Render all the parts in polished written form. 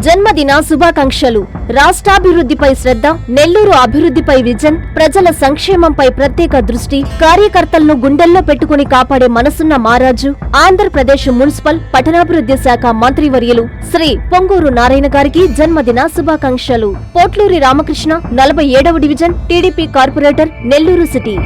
జన్మదిన శుభాకాంక్షలు. రాష్ట్రాభివృద్ధిపై శ్రద్ధ, నెల్లూరు అభివృద్ధిపై విజన్, ప్రజల సంక్షేమంపై ప్రత్యేక దృష్టి, కార్యకర్తలను గుండెల్లో పెట్టుకుని కాపాడే మనసున్న మారాజు, ఆంధ్రప్రదేశ్ మున్సిపల్ పట్టణాభివృద్ధి శాఖ మంత్రివర్యులు శ్రీ పొంగూరు నారాయణ గారికి జన్మదిన శుభాకాంక్షలు. పోట్లూరి రామకృష్ణ, 47వ division, TDP corporator, Nellore city.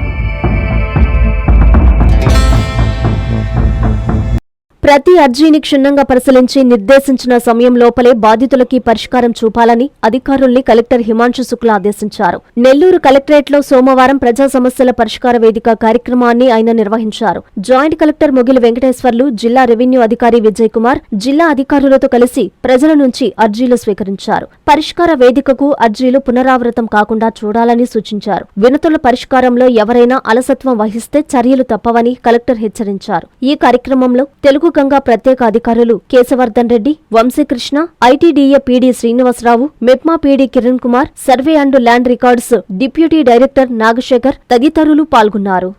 ప్రతి అర్జీని క్షుణ్ణంగా పరిశీలించి నిర్దేశించిన సమయం లోపలే బాధితులకి పరిష్కారం చూపాలని అధికారుల్ని కలెక్టర్ హిమాంశు శుక్లా ఆదేశించారు. నెల్లూరు కలెక్టరేట్లో సోమవారం ప్రజా సమస్యల పరిష్కార వేదిక కార్యక్రమాన్ని ఆయన నిర్వహించారు. జాయింట్ కలెక్టర్ మొగిలి వెంకటేశ్వర్లు, జిల్లా రెవెన్యూ అధికారి విజయ్ కుమార్ జిల్లా అధికారులతో కలిసి ప్రజల నుంచి అర్జీలు స్వీకరించారు. పరిష్కార వేదికకు అర్జీలు పునరావృతం కాకుండా చూడాలని సూచించారు. వినతుల పరిష్కారంలో ఎవరైనా అలసత్వం వహిస్తే చర్యలు తప్పవని కలెక్టర్ హెచ్చరించారు. ఈ కార్యక్రమంలో తెలుగు గంగా ప్రత్యేక అధికారులు Keshavardhan Reddy, Vamsikrishna, ITDA PD Srinivasarao, MEPMA PD Kiran Kumar, survey and land records deputy director Nagasekhar తదితరులు పాల్గొన్నారు.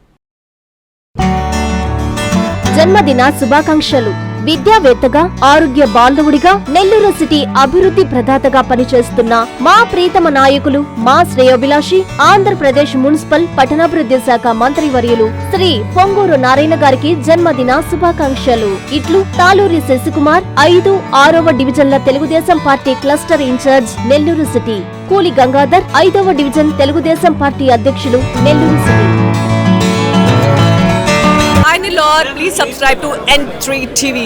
జన్మదిన శుభాకాంక్షలు. విద్యావేత్తగా, ఆరోగ్య బాంధవుడిగా, నెల్లూరు సిటీ అభివృద్ధి ప్రదాతగా పనిచేస్తున్న మా ప్రీతమ నాయకులు, మా శ్రేయోభిలాషి, ఆంధ్రప్రదేశ్ మున్సిపల్ పట్టణాభివృద్ధి శాఖ మంత్రివర్యులు శ్రీ పొంగూరు నారాయణ గారికి జన్మదిన శుభాకాంక్షలు. ఇట్లు తాలూరి శశికుమార్, 5, 6వ డివిజన్ల Telugu Desam party cluster incharge, Nellore city. Kuli Gangadhar, 5వ డివిజన్ తెలుగుదేశం పార్టీ అధ్యక్షులు, Nellore city. Lord, please subscribe to N3 TV.